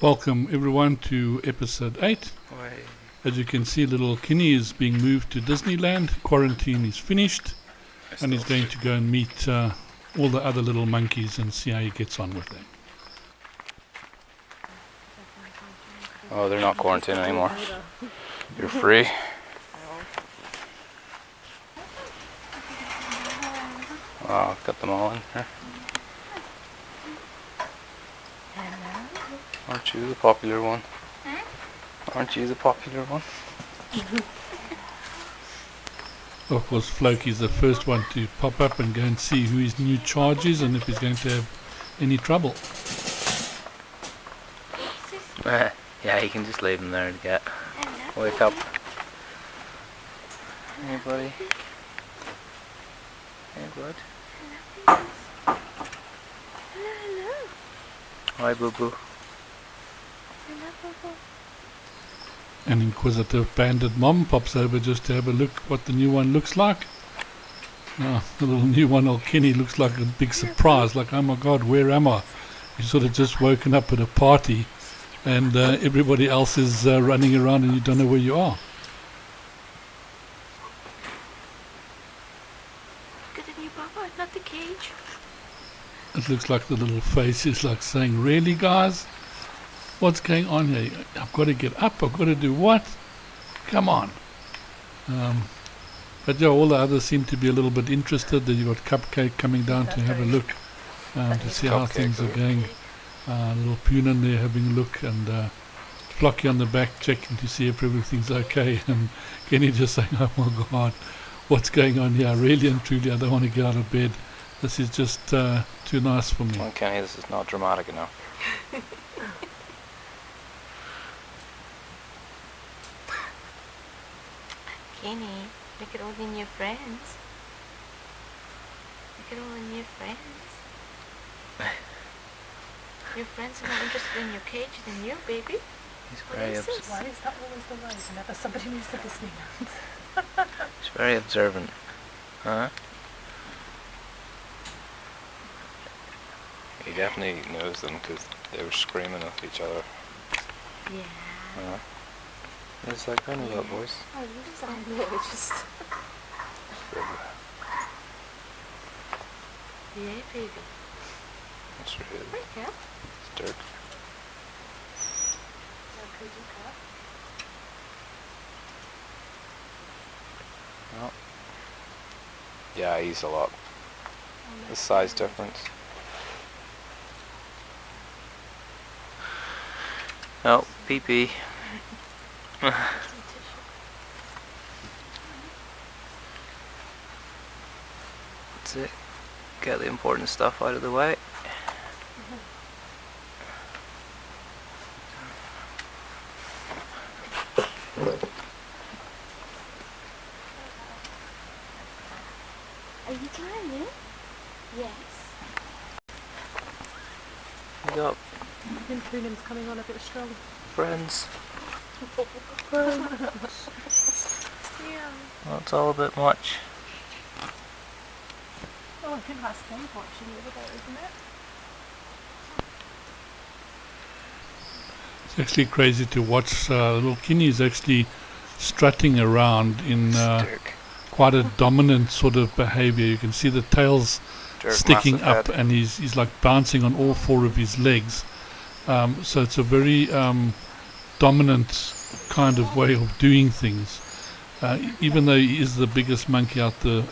Welcome everyone to episode 8. As you can see, little Kinney is being moved to Disneyland. Quarantine is finished and he's going to go and meet all the other little monkeys and see how he gets on with them. Oh, they're not quarantined anymore. You're free. Oh, I've got them all in here. Aren't you the popular one? Aren't you the popular one? Of course, Floki's the first one to pop up and go and see who his new charge is and if he's going to have any trouble. Yeah, you can just leave them there to get. Wake up. Hey, buddy. Hey, bud. Hello. Hi, boo-boo. An inquisitive bandit mom pops over just to have a look what the new one looks like. The little new one, old Kinney, looks like a big surprise, like, oh my god, where am I? You've sort of just woken up at a party and everybody else is running around and you don't know where you are. Look at the new Papa, not the cage. It looks like the little face is like saying, really guys? What's going on here? I've got to get up, I've got to do what? Come on. But yeah, all the others seem to be a little bit interested. Then you've got Cupcake coming down to have a look to see how things are going. Little Punim there having a look, and Flocky on the back checking to see if everything's okay, and Kinney just saying, oh my god, what's going on here? Really and truly, I don't want to get out of bed. This is just too nice for me. Well, Kenny, this is not dramatic enough. Kinney, look at all the new friends. Look at all the new friends. Your friends are more interested in your cage than you, baby. He's very observant. Why is that always the way whenever somebody moves to Disneyland? He's very observant. Huh? He definitely knows them because they were screaming at each other. Yeah. It's like, I know that voice. Oh, you just don't know, it's just... Yeah, baby. That's really... Wake up. It's dirt. Oh. Yeah, he's a lot. The size difference. Oh, pee-pee. That's it. Get the important stuff out of the way. Are you trying? Yes. What's up, I think Punim's coming on a bit strong. friends? Yeah. Well, it's all a bit much. Oh, I think that's Dave watching the other day, isn't it? It's actually crazy to watch. Little Kinney is actually strutting around in quite a dominant sort of behavior. You can see the tails sticking up and he's like bouncing on all four of his legs. So it's a very dominant kind of way of doing things. Even though he is the biggest monkey out the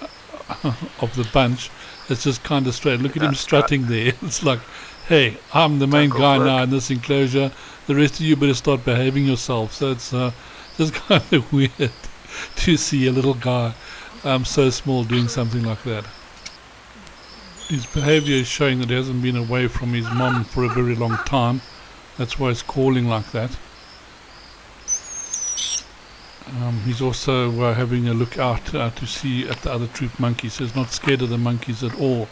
of the bunch, it's just kind of straight. Look at him strutting there. It's like, hey, I'm the main guy now in this enclosure. The rest of you better start behaving yourself. So it's just kind of weird to see a little guy so small doing something like that. His behavior is showing that he hasn't been away from his mom for a very long time. That's why he's calling like that. He's also having a look out to see at the other troop monkeys. So he's not scared of the monkeys at all.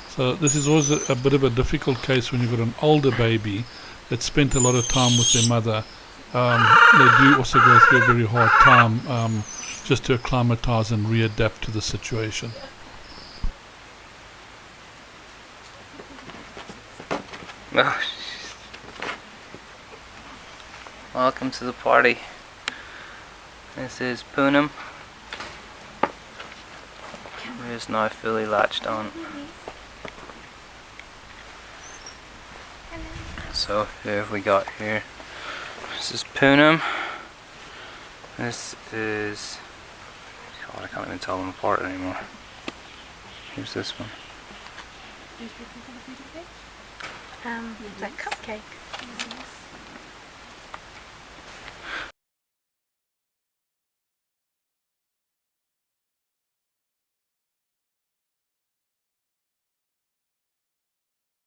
So this is always a bit of a difficult case when you've got an older baby that spent a lot of time with their mother. They do also go through a very hard time just to acclimatize and readapt to the situation. welcome to the party. This is Punim. He is now fully latched on. So who have we got here? This is Punim. This is... God, I can't even tell them apart anymore. Who's this one? The cupcake.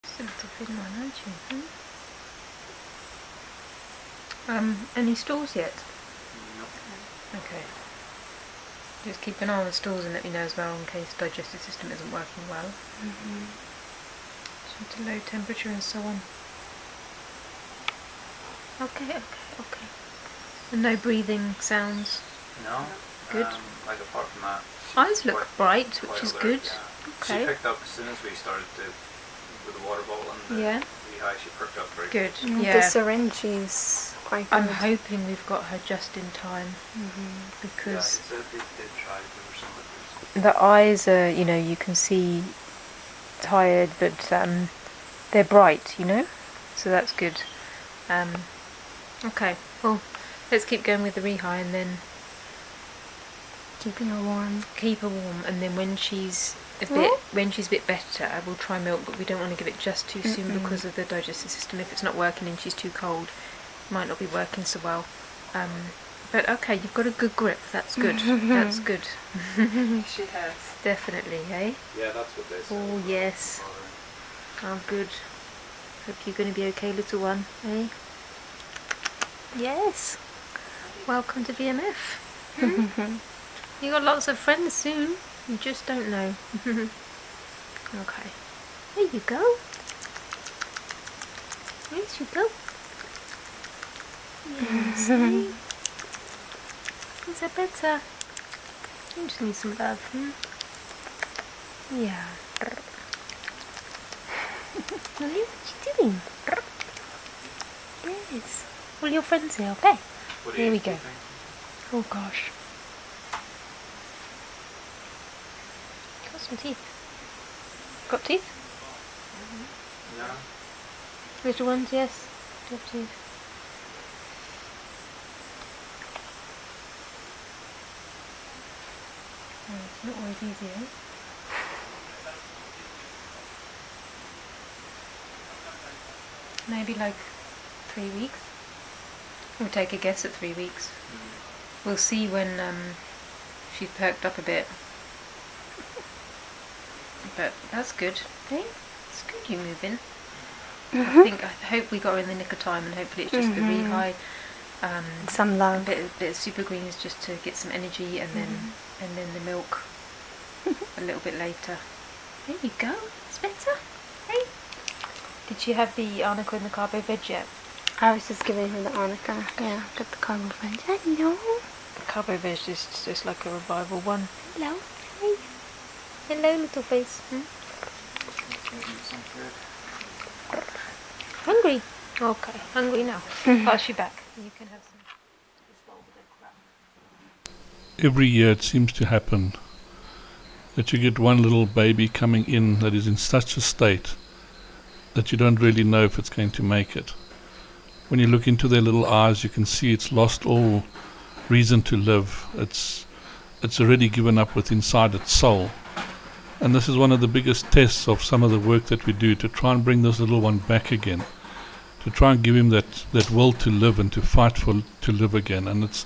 It's a little thin one, aren't you? Any stools yet? Okay. Just keep an eye on the stools and let me know as well in case the digestive system isn't working well. So to low temperature and so on. Okay. And no breathing sounds? No. Good. Like apart from that. Eyes look bright, which is good. Okay. She picked up as soon as we started with the water bottle and the rehab, she perked up very good. The Yeah. syringe is quite good. I'm hoping we've got her just in time because they did try to give her some of this. the eyes are, you can see tired, but they're bright, so that's good. Okay, well, let's keep going with the rehab and then Keeping her warm. keep her warm, and then when she's a bit better, we'll try milk, but we don't want to give it just too soon because of the digestive system. If it's not working and she's too cold, it might not be working so well. But okay, you've got a good grip. That's good. That's good. She has. Definitely, eh? Yeah, that's what they said. Oh yes. Oh good. Hope you're going to be okay, little one, eh? Yes. Welcome to VMF. You got lots of friends soon. You just don't know. Okay. There you go. Yes, you go. Yes, eh? Is that better? You just need some love, Yeah. Lily, what are you doing? Yes. All your friends here, okay? Here we go. Oh gosh. Got some teeth. Got teeth? Yeah. Little ones, yes. Do you have teeth? Oh, it's not always easy, eh? Maybe like 3 weeks. We'll take a guess at 3 weeks. We'll see when she's perked up a bit. But that's good. Hey, it's good you moving. I hope we got her in the nick of time, and hopefully it's just the rehab. Some love. A bit of super greens just to get some energy, and then the milk a little bit later. There you go. It's better. Hey. Did you have the arnica and the carbo veg yet? I was just giving her the arnica. Yeah, got the carbo veg. Hello. The carbo veg is just like a revival one. Hello. Hey. Hello, little face. Hungry? Okay, hungry now. Pass you back. You can have some. Every year it seems to happen that you get one little baby coming in that is in such a state that you don't really know if it's going to make it. When you look into their little eyes, you can see it's lost all reason to live. It's already given up with inside its soul. And this is one of the biggest tests of some of the work that we do, to try and bring this little one back again, to try and give him that will to live and to fight to live again. And it's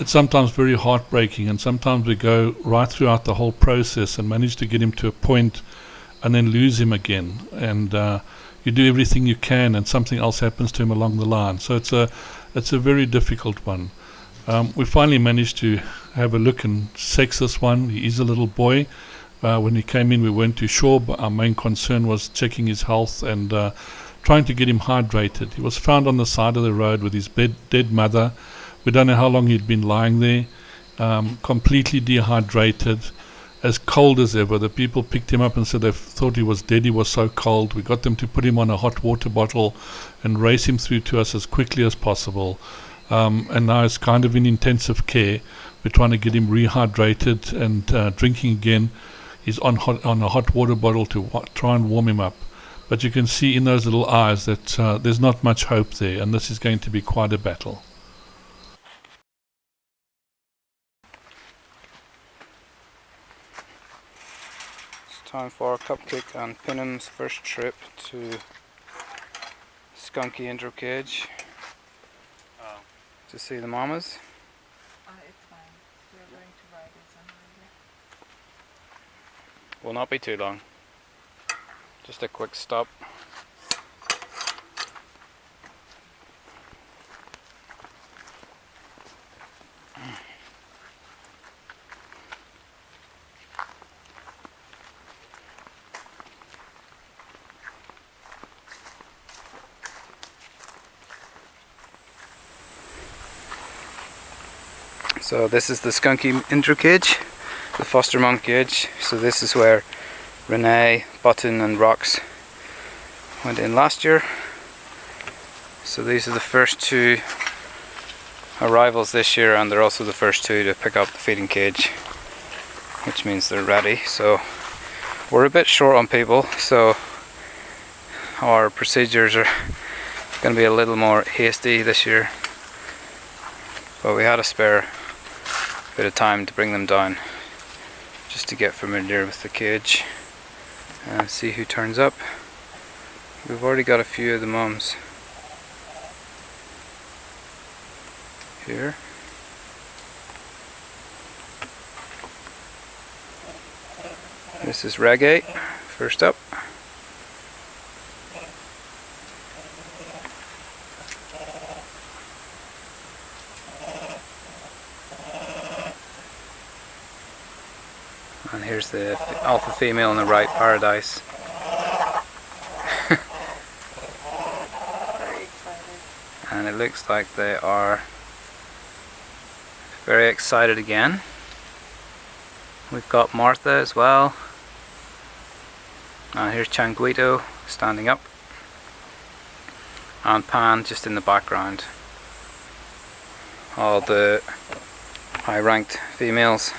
sometimes very heartbreaking, and sometimes we go right throughout the whole process and manage to get him to a point and then lose him again. And you do everything you can and something else happens to him along the line. So it's a very difficult one. We finally managed to have a look and sex this one. He is a little boy. When he came in, we weren't too sure, but our main concern was checking his health and trying to get him hydrated. He was found on the side of the road with his dead mother. We don't know how long he'd been lying there, completely dehydrated. as cold as ever. The people picked him up and said they thought he was dead. He was so cold. We got them to put him on a hot water bottle and race him through to us as quickly as possible. And now it's kind of in intensive care. We're trying to get him rehydrated and drinking again. He's on a hot water bottle to try and warm him up. But you can see in those little eyes that there's not much hope there, and this is going to be quite a battle. It's time for Cupcake and Punim's first trip to Skunky Intro Cage to see the mamas. It's fine. We're going to ride it on Will not be too long. Just a quick stop. So this is the Skunky intro cage, the foster mom cage. So this is where Renee, Button and Rox went in last year. So these are the first two arrivals this year, and they're also the first two to pick up the feeding cage, which means they're ready. So we're a bit short on people, so our procedures are going to be a little more hasty this year, but we had a spare bit of time to bring them down just to get familiar with the cage and see who turns up. We've already got a few of the mums here. This is Reggae, first up. And here's the alpha female on the right, Paradise. Very excited. And it looks like they are very excited again. We've got Martha as well. And here's Changuito standing up. And Pan just in the background. All the high ranked females.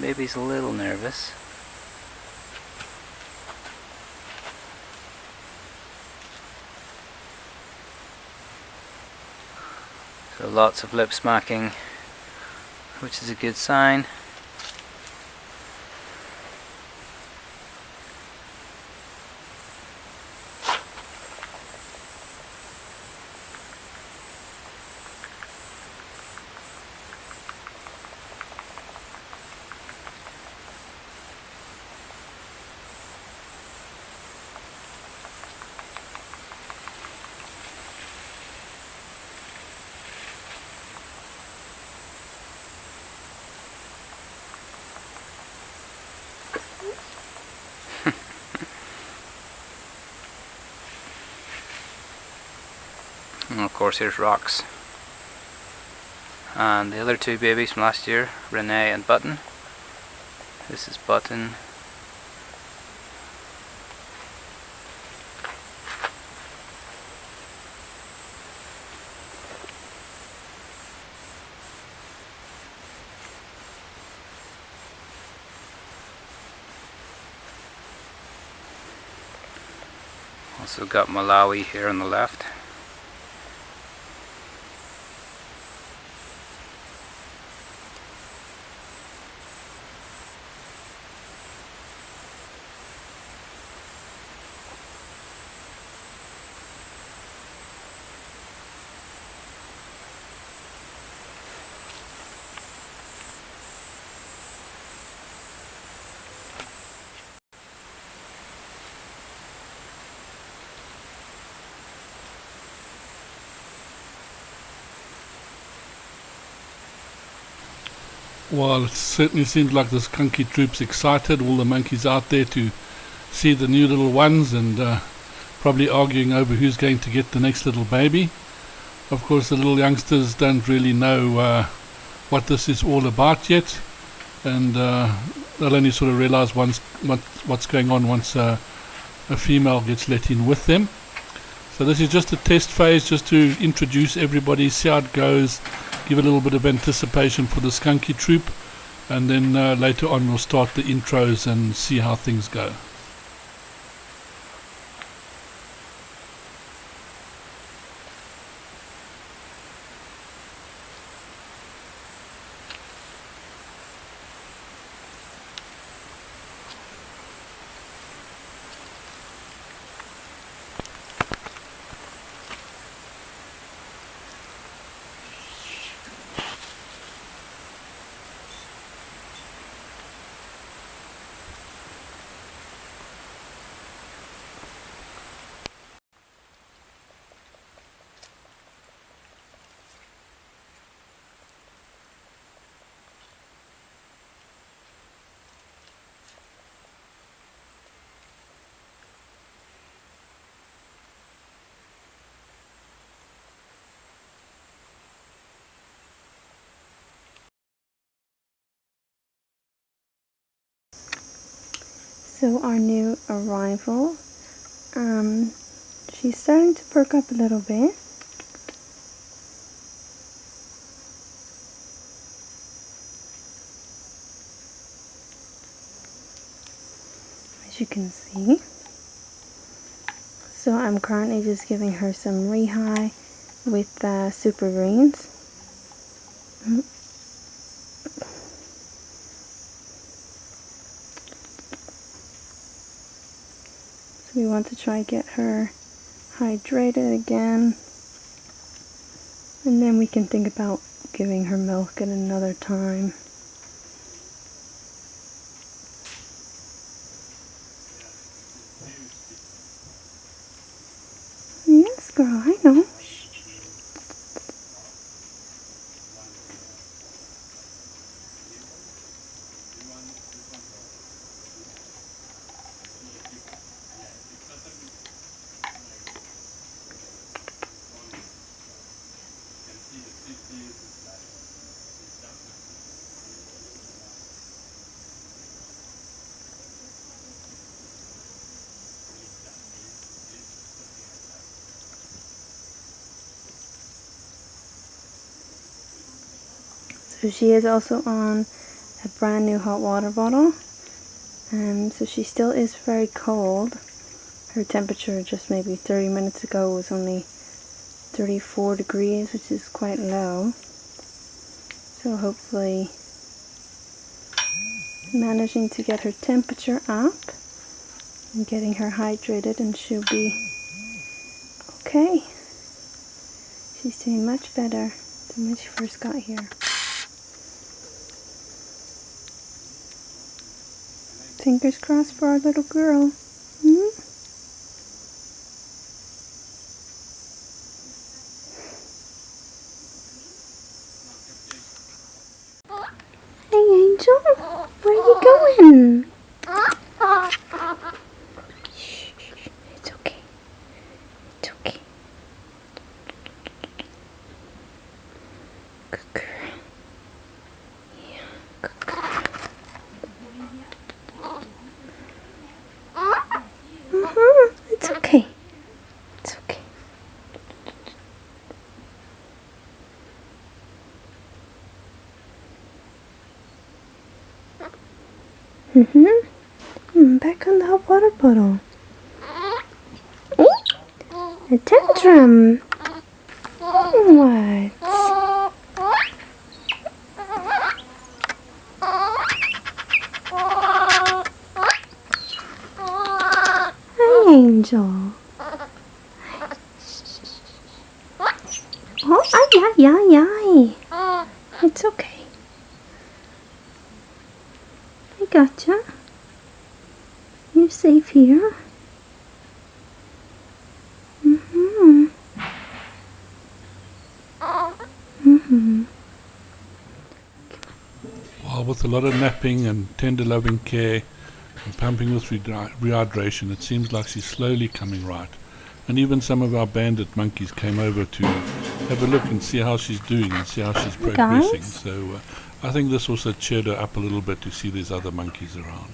Baby's a little nervous. So lots of lip smacking, which is a good sign. And of course here's Rox. And the other two babies from last year, Renee and Button. This is Button. Also got Malawi here on the left. Well, it certainly seems like the Skunky troop's excited. All the monkeys out there to see the new little ones, and probably arguing over who's going to get the next little baby. Of course, the little youngsters don't really know what this is all about yet, and they'll only sort of realize what's going on once a female gets let in with them. So this is just a test phase, just to introduce everybody, see how it goes, give a little bit of anticipation for the Skunky troop, and then later on we'll start the intros and see how things go. So our new arrival, she's starting to perk up a little bit. As you can see. So I'm currently just giving her some rehab with super greens. We want to try get her hydrated again, and then we can think about giving her milk at another time. Yes, girl, I know. So she is also on a brand new hot water bottle, so she still is very cold. Her temperature just maybe 30 minutes ago was only 34 degrees, which is quite low. So hopefully managing to get her temperature up and getting her hydrated, and she'll be okay. She's doing much better than when she first got here. Fingers crossed for our little girl. Hey Angel, where are you going? Shh, it's okay. It's okay. Good girl. Yeah, good girl. It's okay. It's okay. Back on the hot water bottle. A tantrum. What? Hi, Angel. Oh, ay, ay, ay, ay. It's okay. I gotcha. You're safe here. with a lot of napping and tender loving care and pumping with rehydration, it seems like she's slowly coming right. And even some of our bandit monkeys came over to have a look and see how she's doing and see how she's progressing. So I think this also cheered her up a little bit to see these other monkeys around.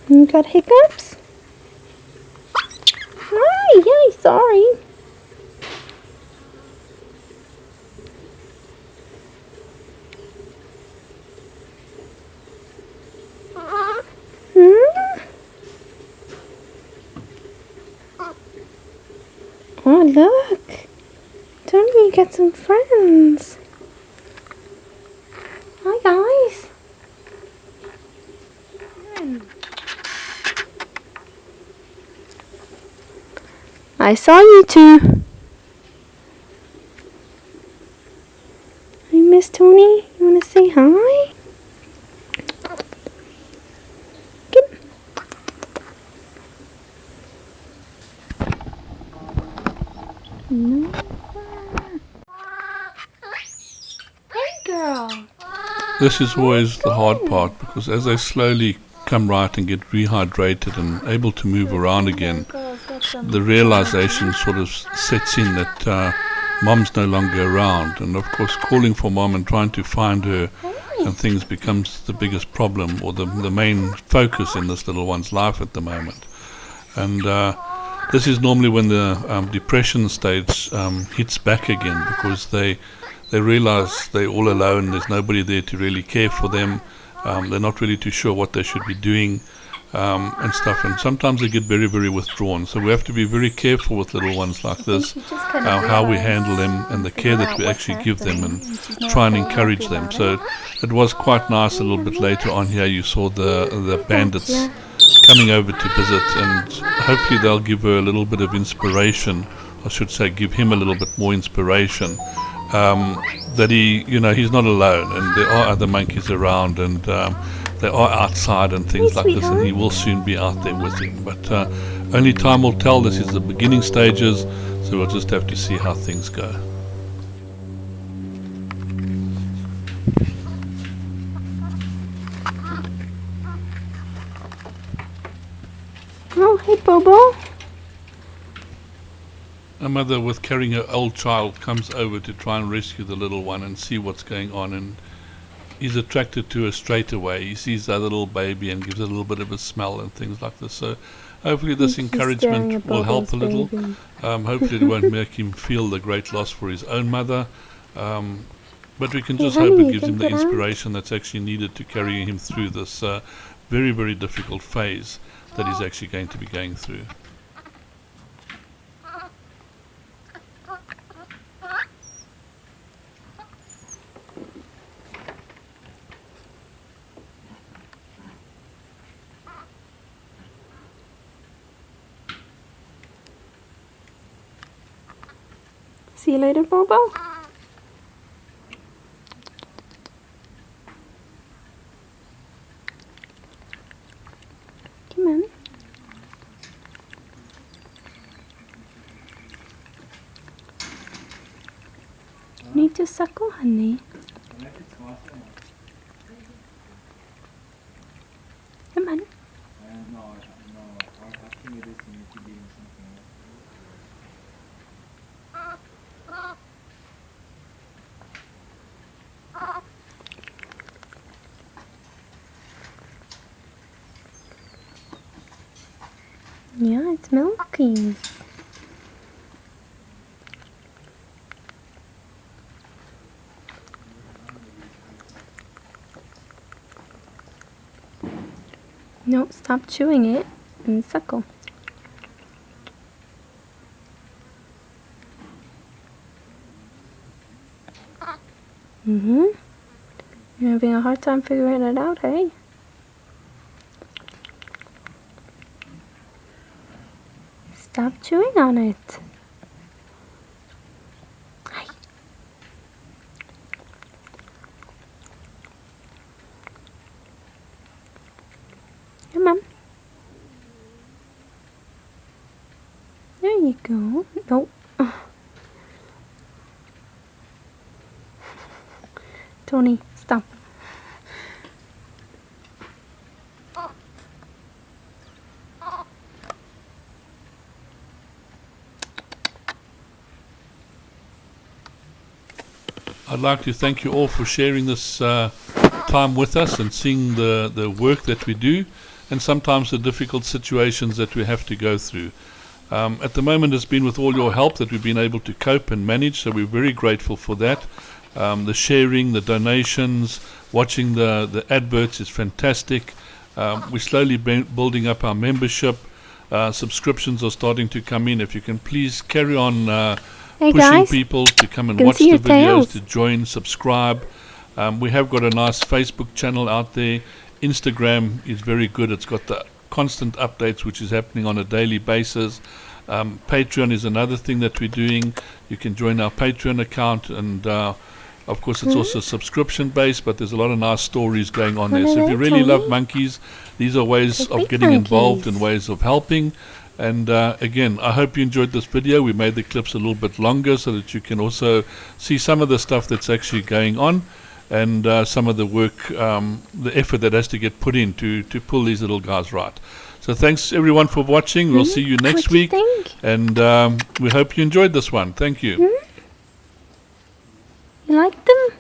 You got hiccups? Hi, sorry. Oh, look. Toni got some friends. Hi, guys. I saw you two. Hi, Miss Toni. You want to say hi? Come. No. Hey, girl. This is always the hard part, because as they slowly come right and get rehydrated and able to move around again, the realization sort of sets in that mom's no longer around, and of course calling for mom and trying to find her and things becomes the biggest problem, or the main focus in this little one's life at the moment. And this is normally when the depression stage hits back again, because they realize they're all alone, there's nobody there to really care for them, they're not really too sure what they should be doing, and stuff, and sometimes they get very, very withdrawn. So we have to be very careful with little ones like this, how we handle them and the care that we actually give them, and try and encourage them. So it was quite nice. A little bit later on here you saw the bandits coming over to visit, and hopefully they'll give her a little bit of inspiration, I should say give him a little bit more inspiration, that he's not alone, and there are other monkeys around, and they are outside and things like this, and he will soon be out there with him. But only time will tell. This is the beginning stages, so we'll just have to see how things go. Oh, hey, Bobo. A mother with carrying her old child comes over to try and rescue the little one and see what's going on, and he's attracted to her straight away. He sees that little baby and gives it a little bit of a smell and things like this. So hopefully this encouragement will help a little. Hopefully it won't make him feel the great loss for his own mother. But we can just hope it gives him the inspiration that's actually needed to carry him through this very, very difficult phase that he's actually going to be going through. See you later, Bobo. Come on. You need to suckle, honey. Come on. Yeah, it's Monkeys. No, stop chewing it and suckle. You're having a hard time figuring it out, hey? Stop chewing on it. Hi. Come on. There you go. Nope. Toni, stop. I'd like to thank you all for sharing this time with us and seeing the work that we do and sometimes the difficult situations that we have to go through. At the moment it's been with all your help that we've been able to cope and manage, so we're very grateful for that. The sharing, the donations, watching the adverts is fantastic. We're slowly building up our membership. Subscriptions are starting to come in. If you can please carry on Hey pushing guys, people to come and can watch see the your tails. videos, to join, subscribe. We have got a nice Facebook channel out there. Instagram is very good. It's got the constant updates which is happening on a daily basis. Patreon is another thing that we're doing. You can join our Patreon account, and of course it's also subscription based, but there's a lot of nice stories going on What there. are So if they, you really Toni? love monkeys, these are ways They're of big getting involved monkeys. and ways of helping. And again, I hope you enjoyed this video. We made the clips a little bit longer so that you can also see some of the stuff that's actually going on, and some of the work, the effort that has to get put in to pull these little guys right. So thanks everyone for watching. We'll see you next What do you week, think? and we hope you enjoyed this one. Thank you. You like them?